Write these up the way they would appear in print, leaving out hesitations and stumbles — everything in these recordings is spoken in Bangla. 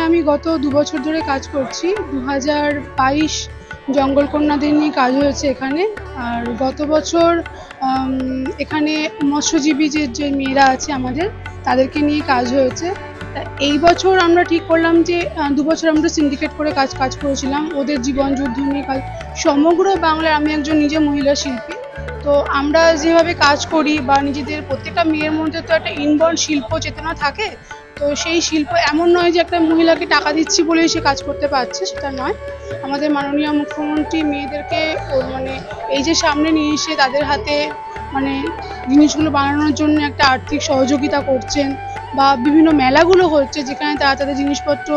আমি গত 2 বছর ধরে কাজ করছি। 2022 জঙ্গল কন্যাদের নিয়ে কাজ হয়েছে এখানে। আর গত বছর এখানে মৎস্যজীবী যে মেয়েরা আছে আমাদের, তাদেরকে নিয়ে কাজ হয়েছে। এই বছর আমরা ঠিক করলাম যে 2 বছর আমরা সিন্ডিকেট করে কাজ করেছিলাম, ওদের জীবন যুদ্ধ নিয়ে কাজ। সমগ্র বাংলার, আমি একজন নিজে মহিলা শিল্পী, তো আমরা যেভাবে কাজ করি বা নিজেদের প্রত্যেকটা মেয়ের মধ্যে তো একটা ইনবর্ন শিল্প চেতনা থাকে। তো সেই শিল্প এমন নয় যে একটা মহিলাকে টাকা দিচ্ছি বলেই সে কাজ করতে পারছে, সেটা নয়। আমাদের মাননীয় মুখ্যমন্ত্রী মেয়েদেরকে মানে এই যে সামনে নিয়ে এসে তাদের হাতে মানে জিনিসগুলো বানানোর জন্য একটা আর্থিক সহযোগিতা করছেন, বা বিভিন্ন মেলাগুলো হচ্ছে যেখানে তারা তাদের জিনিসপত্র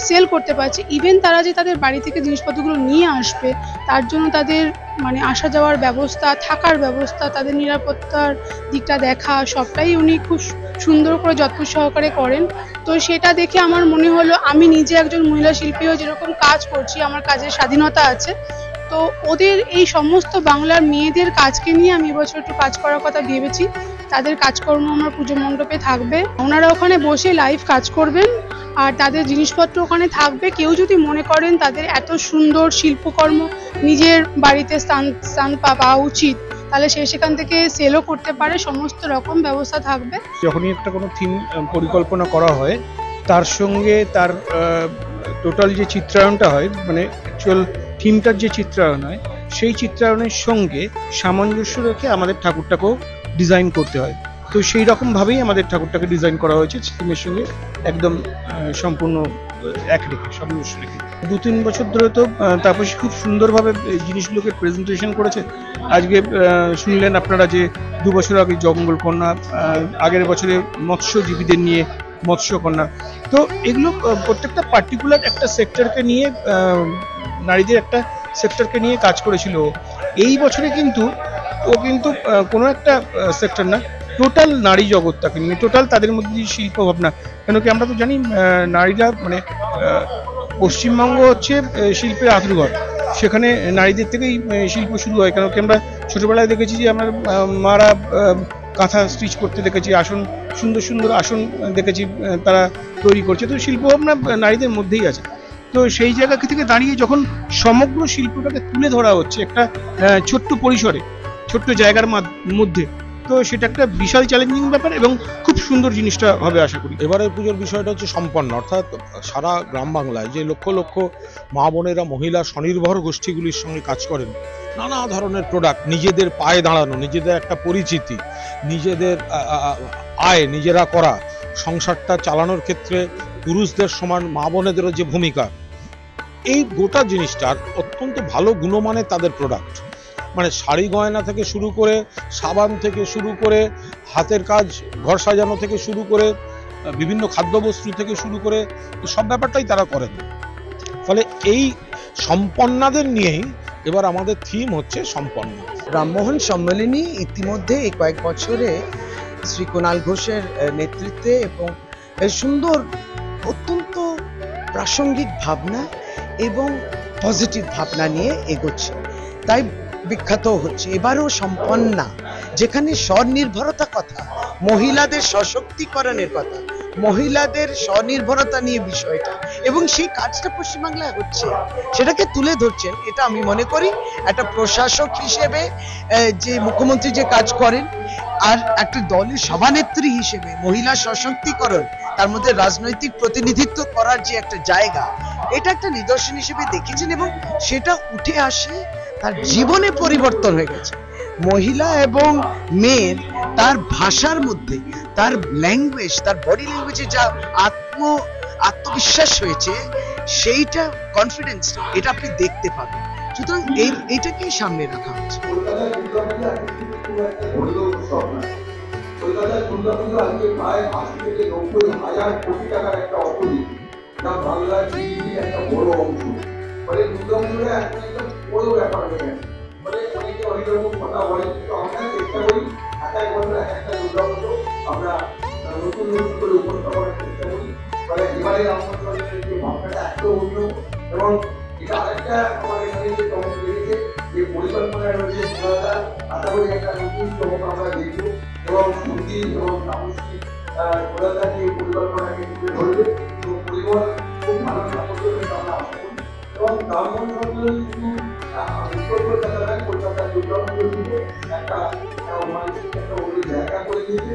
সেল করতে পারছে। ইভেন তারা যে তাদের বাড়ি থেকে জিনিসপত্রগুলো নিয়ে আসবে, তার জন্য তাদের মানে আসা যাওয়ার ব্যবস্থা, থাকার ব্যবস্থা, তাদের নিরাপত্তার দিকটা দেখা, সবটাই উনি খুব সুন্দর করে যত্ন সহকারে করেন। তো সেটা দেখে আমার মনে হলো, আমি নিজে একজন মহিলা শিল্পীও যেরকম কাজ করছি, আমার কাজের স্বাধীনতা আছে, তো ওদের এই সমস্ত বাংলার মেয়েদের কাজকে নিয়ে আমি এবছর একটু কাজ করার কথা ভেবেছি। তাদের কাজকর্ম আমার পুজো মণ্ডপে থাকবে, ওনারা ওখানে বসে লাইভ কাজ করবেন আর তাদের জিনিসপত্র ওখানে থাকবে। কেউ যদি মনে করেন তাদের এত সুন্দর শিল্পকর্ম নিজের বাড়িতে স্থান পাওয়া উচিত, তাহলে সে সেখান থেকে সেলও করতে পারে, সমস্ত রকম ব্যবস্থা থাকবে। যখনই একটা কোনো থিম পরিকল্পনা করা হয়, তার সঙ্গে তার টোটাল যে চিত্রায়নটা হয়, মানে অ্যাকচুয়াল থিমটার যে চিত্রায়ন হয়, সেই চিত্রায়নের সঙ্গে সামঞ্জস্য রেখে আমাদের ঠাকুরটাকেও ডিজাইন করতে হয়। তো সেই রকমভাবেই আমাদের ঠাকুরটাকে ডিজাইন করা হয়েছে, থিমের সঙ্গে একদম সম্পূর্ণ এক রেখে, সামঞ্জস্য রেখে। 2-3 বছর ধরে তো তাপসী খুব সুন্দরভাবে জিনিসগুলোকে প্রেজেন্টেশন করেছে। আজকে শুনলেন আপনারা যে 2 বছর আগে জঙ্গল কন্যা, আগের বছরে মৎস্যজীবীদের নিয়ে মৎস্যকন্যা। তো এগুলো প্রত্যেকটা পার্টিকুলার একটা সেক্টরকে নিয়ে, নারীদের একটা সেক্টরকে নিয়ে কাজ করেছিল। এই বছরে কিন্তু ও কিন্তু কোনো একটা সেক্টর না, টোটাল নারী জগৎটাকে নিয়ে, টোটাল তাদের মধ্যে যে শিল্প ভাবনা। কেন কি আমরা তো জানি নারীরা মানে পশ্চিমবঙ্গ হচ্ছে শিল্পের আঁতুড়ঘর, সেখানে নারীদের থেকেই শিল্প শুরু হয়। কেন কি আমরা ছোটবেলায় দেখেছি যে আমার মারা কাঁথা স্টিচ করতে দেখেছি, আসন সুন্দর সুন্দর আসন দেখেছি তারা তৈরি করছে। তো শিল্প ভাবনা নারীদের মধ্যেই আছে। তো সেই জায়গা থেকে দাঁড়িয়ে যখন সমগ্র শিল্পটাকে তুলে ধরা হচ্ছে একটা ছোট্ট পরিসরে, ছোট্ট জায়গার মধ্যে, তো সেটা একটা বিশাল চ্যালেঞ্জিং ব্যাপার এবং খুব সুন্দর জিনিসটা হবে আশা করি। এবারের পুজোর বিষয়টা হচ্ছে সম্পন্ন, অর্থাৎ সারা গ্রাম বাংলায় যে লক্ষ লক্ষ মা বোনেরা, মহিলা স্বনির্ভর গোষ্ঠীগুলির সঙ্গে কাজ করেন, নানা ধরনের প্রোডাক্ট, নিজেদের পায়ে দাঁড়ানো, নিজেদের একটা পরিচিতি, নিজেদের আয় নিজেরা করা, সংসারটা চালানোর ক্ষেত্রে পুরুষদের সমান মা বোনেদেরও যে ভূমিকা, এই গোটা জিনিসটার অত্যন্ত ভালো গুণমানের তাদের প্রোডাক্ট, মানে শাড়ি গয়না থেকে শুরু করে, সাবান থেকে শুরু করে, হাতের কাজ, ঘর সাজানো থেকে শুরু করে, বিভিন্ন খাদ্যবস্তু থেকে শুরু করে, সব ব্যাপারটাই তারা করেন। ফলে এই সম্পন্নাদের নিয়েই এবার আমাদের থিম হচ্ছে সম্পন্ন। রামমোহন সম্মেলনী ইতিমধ্যে এই কয়েক বছরে শ্রী কুণাল ঘোষের নেতৃত্বে এবং সুন্দর, অত্যন্ত প্রাসঙ্গিক ভাবনা এবং পজিটিভ ভাবনা নিয়ে এগোচ্ছে, তাই বিখ্যাত হচ্ছে। এবারও সম্পন্না, যেখানে স্বনির্ভরতা কথা, মহিলাদের সশক্তিকরণের কথা, মহিলাদের স্বনির্ভরতা নিয়ে বিষয়টা, এবং সেই কাজটা পশ্চিমবাংলায় হচ্ছে, সেটাকে তুলে ধরছেন। এটা আমি মনে করি একটা প্রশাসক হিসেবে যে মুখ্যমন্ত্রী যে কাজ করেন, আর একটা দলের সভানেত্রী হিসেবে মহিলা সশক্তিকরণ, তার মধ্যে রাজনৈতিক প্রতিনিধিত্ব করার যে একটা জায়গা, এটা একটা নিদর্শন হিসেবে দেখেছেন এবং সেটা উঠে আসে, তার জীবনে পরিবর্তন হয়ে গেছে। মহিলা এবং মেয়ের তার ভাষার মধ্যে, তার ল্যাঙ্গুয়েজ, তার বডি ল্যাঙ্গুয়েজে যা আত্মবিশ্বাস হয়েছে, সেইটা কনফিডেন্স, এটা আপনি দেখতে পাবেন। সুতরাং এইটাকেই সামনে রাখা হচ্ছে। আমরা নতুন নতুন করে উপস্থাপন করার চেষ্টা করি। ফলে এবারে আমাদের যে ভাবনাটা এত অন্য, এবং এটা আরেকটা আমার এখানে যে চমক লেগেছে, যে পরিকল্পনার রয়েছে সহায়তা, আশা করি একটা নতুন চমক আমরা দেখব এবং সঙ্গীত এবং সাংস্কৃতিক সহায়তা নিয়ে পরিকল্পনাকে তুলে ধরবে এবং পরিবহন খুব ভালো সাফল্য পেতে আমরা আশা করি। এবং ব্রাহ্মণ সমাজ শুধু উত্তর কলকাতা নয়, কলকাতার দুর্গাপুজো শুধু একটা মানসিক একটা অন্য জায়গা করে দিয়েছে।